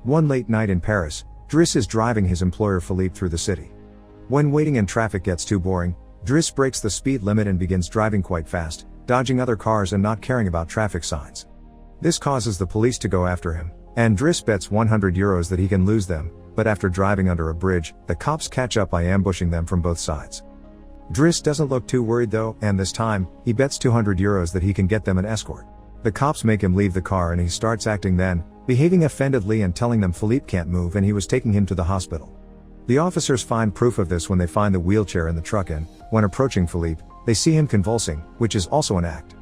One late night in Paris, Driss is driving his employer Philippe through the city. When waiting in traffic gets too boring, Driss breaks the speed limit and begins driving quite fast, dodging other cars and not caring about traffic signs. This causes the police to go after him, and Driss bets €100 that he can lose them, but after driving under a bridge, the cops catch up by ambushing them from both sides. Driss doesn't look too worried though, and this time, he bets €200 that he can get them an escort. The cops make him leave the car and he starts acting then, behaving offendedly and telling them Philippe can't move and he was taking him to the hospital. The officers find proof of this when they find the wheelchair in the truck and, when approaching Philippe, they see him convulsing, which is also an act.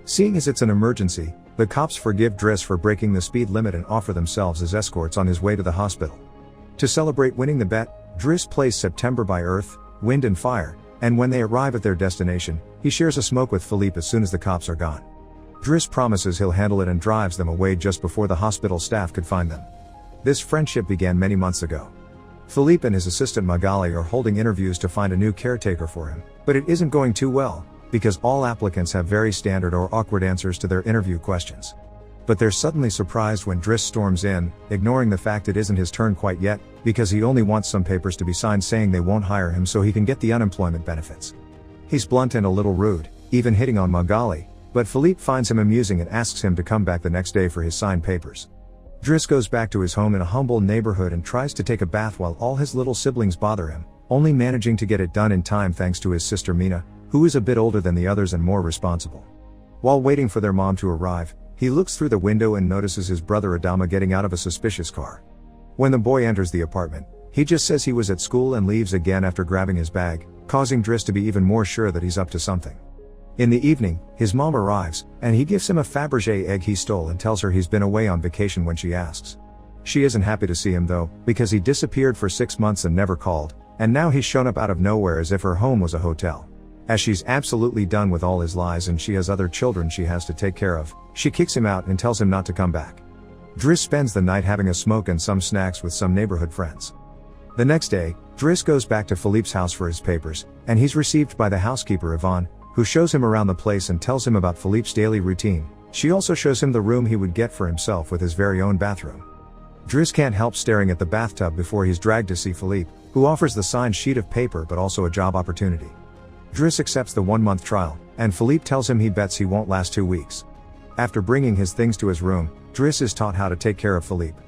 Seeing as it's an emergency, the cops forgive Driss for breaking the speed limit and offer themselves as escorts on his way to the hospital. To celebrate winning the bet, Driss plays September by Earth, Wind and Fire, and when they arrive at their destination, he shares a smoke with Philippe as soon as the cops are gone. Driss promises he'll handle it and drives them away just before the hospital staff could find them. This friendship began many months ago. Philippe and his assistant Magali are holding interviews to find a new caretaker for him, but it isn't going too well, because all applicants have very standard or awkward answers to their interview questions. But they're suddenly surprised when Driss storms in, ignoring the fact it isn't his turn quite yet, because he only wants some papers to be signed saying they won't hire him so he can get the unemployment benefits. He's blunt and a little rude, even hitting on Magali, but Philippe finds him amusing and asks him to come back the next day for his signed papers. Driss goes back to his home in a humble neighborhood and tries to take a bath while all his little siblings bother him, only managing to get it done in time thanks to his sister Mina, who is a bit older than the others and more responsible. While waiting for their mom to arrive, he looks through the window and notices his brother Adama getting out of a suspicious car. When the boy enters the apartment, he just says he was at school and leaves again after grabbing his bag, causing Driss to be even more sure that he's up to something. In the evening, his mom arrives, and he gives him a Fabergé egg he stole and tells her he's been away on vacation when she asks. She isn't happy to see him though, because he disappeared for 6 months and never called, and now he's shown up out of nowhere as if her home was a hotel. As she's absolutely done with all his lies and she has other children she has to take care of, she kicks him out and tells him not to come back. Driss spends the night having a smoke and some snacks with some neighborhood friends. The next day, Driss goes back to Philippe's house for his papers, and he's received by the housekeeper Yvonne, who shows him around the place and tells him about Philippe's daily routine. She also shows him the room he would get for himself with his very own bathroom. Driss can't help staring at the bathtub before he's dragged to see Philippe, who offers the signed sheet of paper but also a job opportunity. Driss accepts the 1-month trial, and Philippe tells him he bets he won't last 2 weeks. After bringing his things to his room, Driss is taught how to take care of Philippe.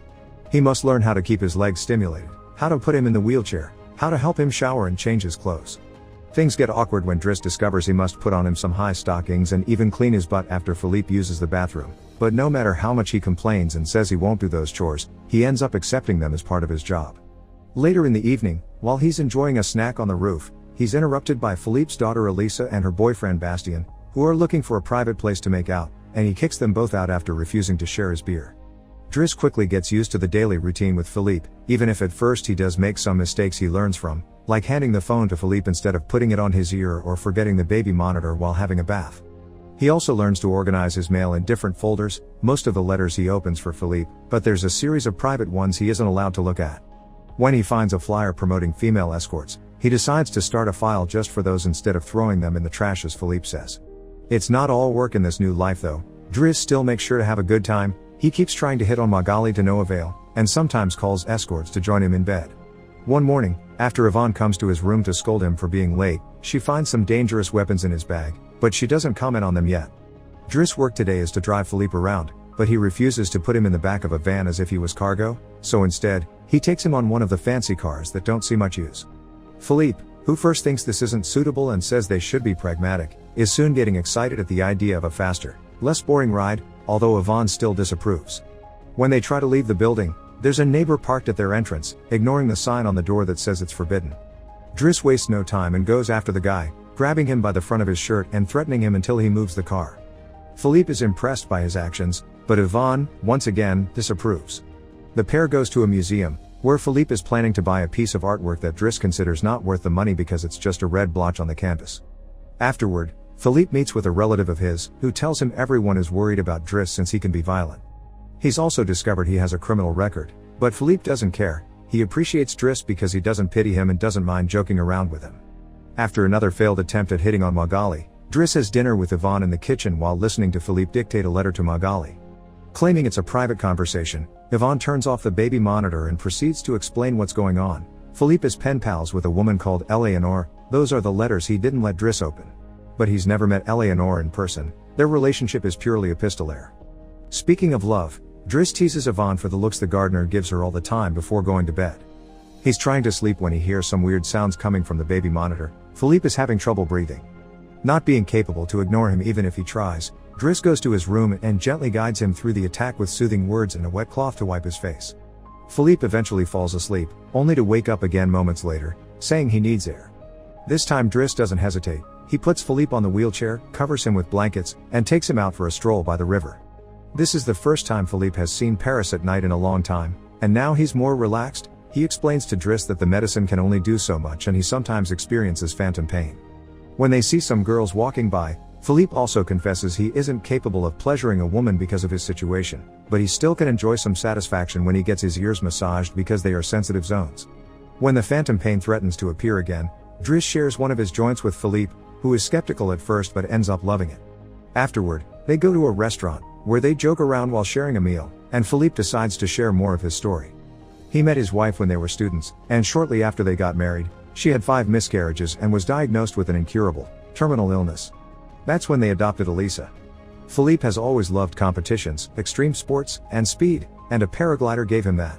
He must learn how to keep his legs stimulated, how to put him in the wheelchair, how to help him shower and change his clothes. Things get awkward when Driss discovers he must put on him some high stockings and even clean his butt after Philippe uses the bathroom, but no matter how much he complains and says he won't do those chores, he ends up accepting them as part of his job. Later in the evening, while he's enjoying a snack on the roof, he's interrupted by Philippe's daughter Elisa and her boyfriend Bastien, who are looking for a private place to make out, and he kicks them both out after refusing to share his beer. Driss quickly gets used to the daily routine with Philippe, even if at first he does make some mistakes he learns from, like handing the phone to Philippe instead of putting it on his ear or forgetting the baby monitor while having a bath. He also learns to organize his mail in different folders, most of the letters he opens for Philippe, but there's a series of private ones he isn't allowed to look at. When he finds a flyer promoting female escorts, he decides to start a file just for those instead of throwing them in the trash as Philippe says. It's not all work in this new life though. Driss still makes sure to have a good time. He keeps trying to hit on Magali to no avail, and sometimes calls escorts to join him in bed. One morning, after Yvonne comes to his room to scold him for being late, she finds some dangerous weapons in his bag, but she doesn't comment on them yet. Driss' work today is to drive Philippe around, but he refuses to put him in the back of a van as if he was cargo, so instead, he takes him on one of the fancy cars that don't see much use. Philippe, who first thinks this isn't suitable and says they should be pragmatic, is soon getting excited at the idea of a faster, less boring ride, although Yvonne still disapproves. When they try to leave the building, there's a neighbor parked at their entrance, ignoring the sign on the door that says it's forbidden. Driss wastes no time and goes after the guy, grabbing him by the front of his shirt and threatening him until he moves the car. Philippe is impressed by his actions, but Yvonne, once again, disapproves. The pair goes to a museum, where Philippe is planning to buy a piece of artwork that Driss considers not worth the money because it's just a red blotch on the canvas. Afterward, Philippe meets with a relative of his, who tells him everyone is worried about Driss since he can be violent. He's also discovered he has a criminal record, but Philippe doesn't care. He appreciates Driss because he doesn't pity him and doesn't mind joking around with him. After another failed attempt at hitting on Magali, Driss has dinner with Yvonne in the kitchen while listening to Philippe dictate a letter to Magali. Claiming it's a private conversation, Yvonne turns off the baby monitor and proceeds to explain what's going on. Philippe is pen pals with a woman called Eleanor. Those are the letters he didn't let Driss open. But he's never met Eleanor in person. Their relationship is purely epistolary. Speaking of love, Driss teases Yvonne for the looks the gardener gives her all the time before going to bed. He's trying to sleep when he hears some weird sounds coming from the baby monitor. Philippe is having trouble breathing. Not being capable to ignore him even if he tries, Driss goes to his room and gently guides him through the attack with soothing words and a wet cloth to wipe his face. Philippe eventually falls asleep, only to wake up again moments later, saying he needs air. This time Driss doesn't hesitate. He puts Philippe on the wheelchair, covers him with blankets, and takes him out for a stroll by the river. This is the first time Philippe has seen Paris at night in a long time, and now he's more relaxed. He explains to Driss that the medicine can only do so much and he sometimes experiences phantom pain. When they see some girls walking by, Philippe also confesses he isn't capable of pleasuring a woman because of his situation, but he still can enjoy some satisfaction when he gets his ears massaged because they are sensitive zones. When the phantom pain threatens to appear again, Driss shares one of his joints with Philippe, who is skeptical at first but ends up loving it. Afterward, they go to a restaurant, where they joke around while sharing a meal, and Philippe decides to share more of his story. He met his wife when they were students, and shortly after they got married, she had 5 miscarriages and was diagnosed with an incurable, terminal illness. That's when they adopted Elisa. Philippe has always loved competitions, extreme sports, and speed, and a paraglider gave him that.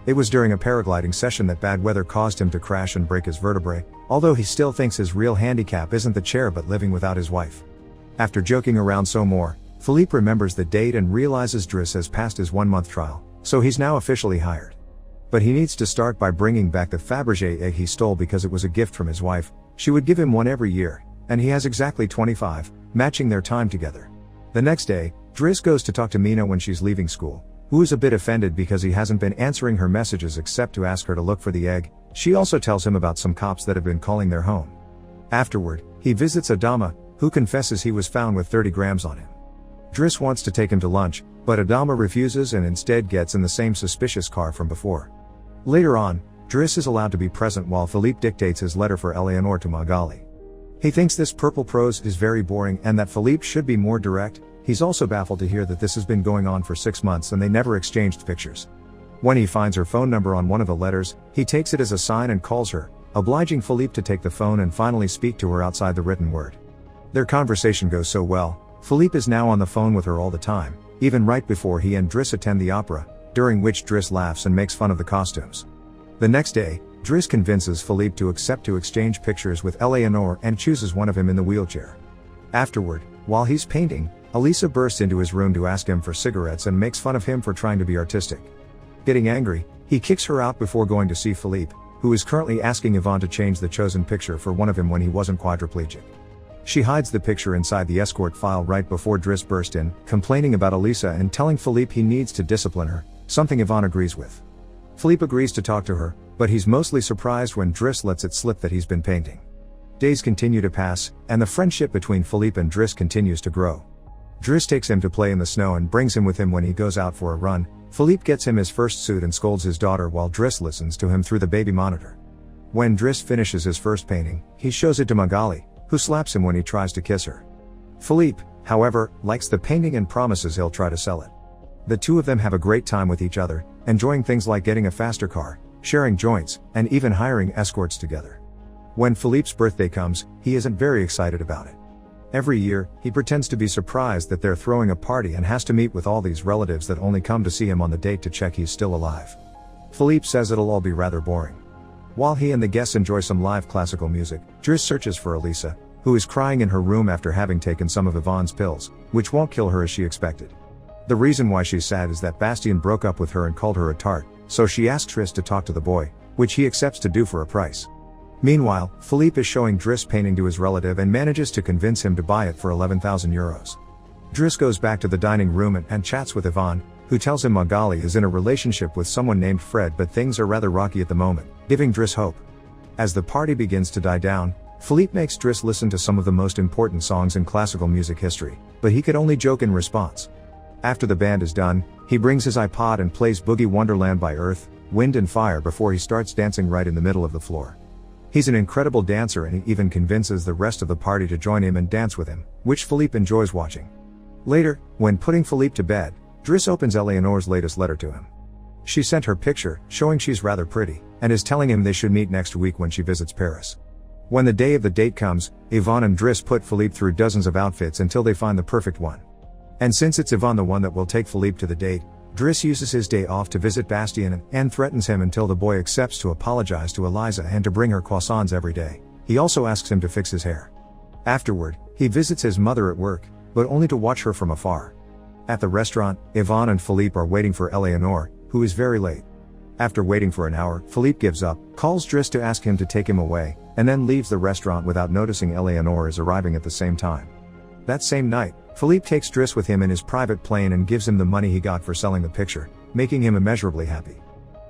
It was during a paragliding session that bad weather caused him to crash and break his vertebrae, although he still thinks his real handicap isn't the chair but living without his wife. After joking around some more, Philippe remembers the date and realizes Driss has passed his 1-month trial, so he's now officially hired. But he needs to start by bringing back the Fabergé egg he stole because it was a gift from his wife. She would give him one every year, and he has exactly 25, matching their time together. The next day, Driss goes to talk to Mina when she's leaving school, who is a bit offended because he hasn't been answering her messages except to ask her to look for the egg. She also tells him about some cops that have been calling their home. Afterward, he visits Adama, who confesses he was found with 30 grams on him. Driss wants to take him to lunch, but Adama refuses and instead gets in the same suspicious car from before. Later on, Driss is allowed to be present while Philippe dictates his letter for Eleanor to Magali. He thinks this purple prose is very boring and that Philippe should be more direct. He's also baffled to hear that this has been going on for 6 months and they never exchanged pictures. When he finds her phone number on one of the letters, he takes it as a sign and calls her, obliging Philippe to take the phone and finally speak to her outside the written word. Their conversation goes so well, Philippe is now on the phone with her all the time, even right before he and Driss attend the opera, during which Driss laughs and makes fun of the costumes. The next day, Driss convinces Philippe to accept to exchange pictures with Eleanor and chooses one of him in the wheelchair. Afterward, while he's painting, Elisa bursts into his room to ask him for cigarettes and makes fun of him for trying to be artistic. Getting angry, he kicks her out before going to see Philippe, who is currently asking Yvonne to change the chosen picture for one of him when he wasn't quadriplegic. She hides the picture inside the escort file right before Driss burst in, complaining about Elisa and telling Philippe he needs to discipline her, something Yvonne agrees with. Philippe agrees to talk to her, but he's mostly surprised when Driss lets it slip that he's been painting. Days continue to pass, and the friendship between Philippe and Driss continues to grow. Driss takes him to play in the snow and brings him with him when he goes out for a run. Philippe gets him his first suit and scolds his daughter while Driss listens to him through the baby monitor. When Driss finishes his first painting, he shows it to Magali, who slaps him when he tries to kiss her. Philippe, however, likes the painting and promises he'll try to sell it. The two of them have a great time with each other, enjoying things like getting a faster car, sharing joints, and even hiring escorts together. When Philippe's birthday comes, he isn't very excited about it. Every year, he pretends to be surprised that they're throwing a party and has to meet with all these relatives that only come to see him on the date to check he's still alive. Philippe says it'll all be rather boring. While he and the guests enjoy some live classical music, Driss searches for Elisa, who is crying in her room after having taken some of Yvonne's pills, which won't kill her as she expected. The reason why she's sad is that Bastien broke up with her and called her a tart, so she asks Driss to talk to the boy, which he accepts to do for a price. Meanwhile, Philippe is showing Driss painting to his relative and manages to convince him to buy it for 11,000 euros. Driss goes back to the dining room and chats with Yvonne, who tells him Magali is in a relationship with someone named Fred, but things are rather rocky at the moment, giving Driss hope. As the party begins to die down, Philippe makes Driss listen to some of the most important songs in classical music history, but he could only joke in response. After the band is done, he brings his iPod and plays Boogie Wonderland by Earth, Wind and Fire before he starts dancing right in the middle of the floor. He's an incredible dancer and he even convinces the rest of the party to join him and dance with him, which Philippe enjoys watching. Later, when putting Philippe to bed, Driss opens Eleanor's latest letter to him. She sent her picture, showing she's rather pretty, and is telling him they should meet next week when she visits Paris. When the day of the date comes, Yvonne and Driss put Philippe through dozens of outfits until they find the perfect one. And since it's Yvonne the one that will take Philippe to the date, Driss uses his day off to visit Bastien and threatens him until the boy accepts to apologize to Eliza and to bring her croissants every day. He also asks him to fix his hair. Afterward, he visits his mother at work, but only to watch her from afar. At the restaurant, Yvonne and Philippe are waiting for Eleanor, who is very late. After waiting for an hour, Philippe gives up, calls Driss to ask him to take him away, and then leaves the restaurant without noticing Eleanor is arriving at the same time. That same night, Philippe takes Driss with him in his private plane and gives him the money he got for selling the picture, making him immeasurably happy.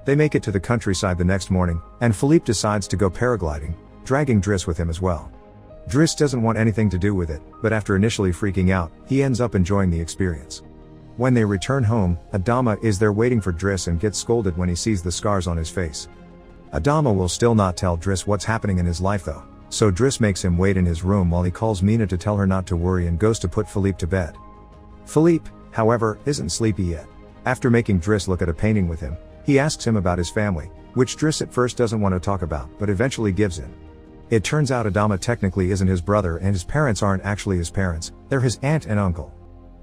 They make it to the countryside the next morning, and Philippe decides to go paragliding, dragging Driss with him as well. Driss doesn't want anything to do with it, but after initially freaking out, he ends up enjoying the experience. When they return home, Adama is there waiting for Driss and gets scolded when he sees the scars on his face. Adama will still not tell Driss what's happening in his life though, so Driss makes him wait in his room while he calls Mina to tell her not to worry and goes to put Philippe to bed. Philippe, however, isn't sleepy yet. After making Driss look at a painting with him, he asks him about his family, which Driss at first doesn't want to talk about but eventually gives in. It turns out Adama technically isn't his brother and his parents aren't actually his parents, they're his aunt and uncle.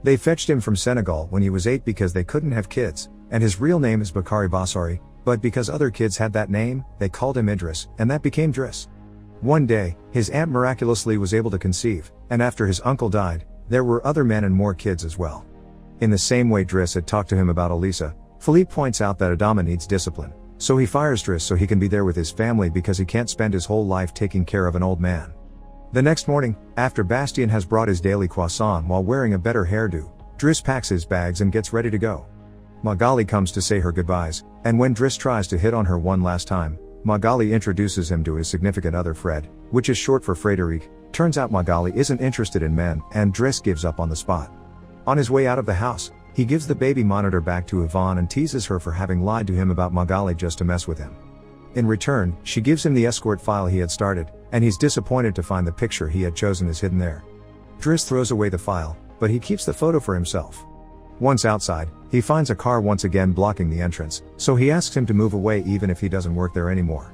They fetched him from Senegal when he was 8 because they couldn't have kids, and his real name is Bakari Bassari, but because other kids had that name, they called him Idris, and that became Driss. One day, his aunt miraculously was able to conceive, and after his uncle died, there were other men and more kids as well. In the same way Driss had talked to him about Elisa, Philippe points out that Adama needs discipline, so he fires Driss so he can be there with his family because he can't spend his whole life taking care of an old man. The next morning, after Bastien has brought his daily croissant while wearing a better hairdo, Driss packs his bags and gets ready to go. Magali comes to say her goodbyes, and when Driss tries to hit on her one last time, Magali introduces him to his significant other Fred, which is short for Frédéric. Turns out Magali isn't interested in men, and Driss gives up on the spot. On his way out of the house, he gives the baby monitor back to Yvonne and teases her for having lied to him about Magali just to mess with him. In return, she gives him the escort file he had started, and he's disappointed to find the picture he had chosen is hidden there. Driss throws away the file, but he keeps the photo for himself. Once outside, he finds a car once again blocking the entrance, so he asks him to move away even if he doesn't work there anymore.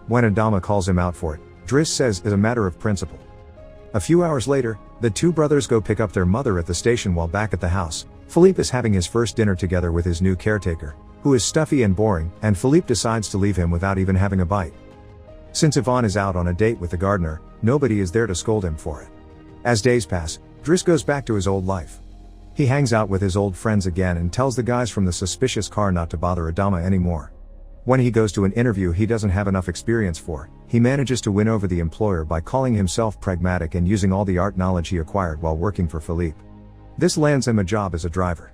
When Adama calls him out for it, Driss says it's a matter of principle. A few hours later, the two brothers go pick up their mother at the station while back at the house. Philippe is having his first dinner together with his new caretaker, who is stuffy and boring, and Philippe decides to leave him without even having a bite. Since Yvonne is out on a date with the gardener, nobody is there to scold him for it. As days pass, Driss goes back to his old life. He hangs out with his old friends again and tells the guys from the suspicious car not to bother Adama anymore. When he goes to an interview he doesn't have enough experience for, he manages to win over the employer by calling himself pragmatic and using all the art knowledge he acquired while working for Philippe. This lands him a job as a driver.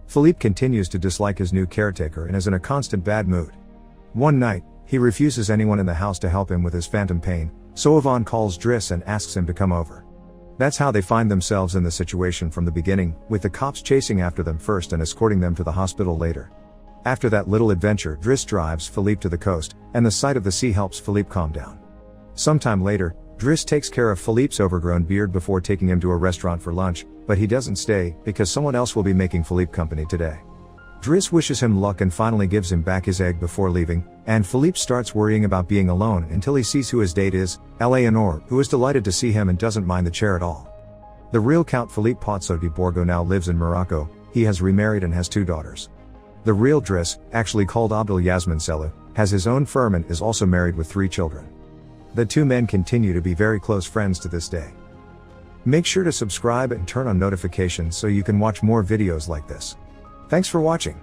Philippe continues to dislike his new caretaker and is in a constant bad mood. One night, he refuses anyone in the house to help him with his phantom pain, so Yvonne calls Driss and asks him to come over. That's how they find themselves in the situation from the beginning, with the cops chasing after them first and escorting them to the hospital later. After that little adventure, Driss drives Philippe to the coast, and the sight of the sea helps Philippe calm down. Sometime later, Driss takes care of Philippe's overgrown beard before taking him to a restaurant for lunch, but he doesn't stay, because someone else will be making Philippe company today. Driss wishes him luck and finally gives him back his egg before leaving, and Philippe starts worrying about being alone until he sees who his date is, Eleanor, who is delighted to see him and doesn't mind the chair at all. The real Count Philippe Pozzo di Borgo now lives in Morocco. He has remarried and has 2 daughters. The real Driss, actually called Abdel Yasmin Selou, has his own firm and is also married with 3 children. The 2 men continue to be very close friends to this day. Make sure to subscribe and turn on notifications so you can watch more videos like this. Thanks for watching.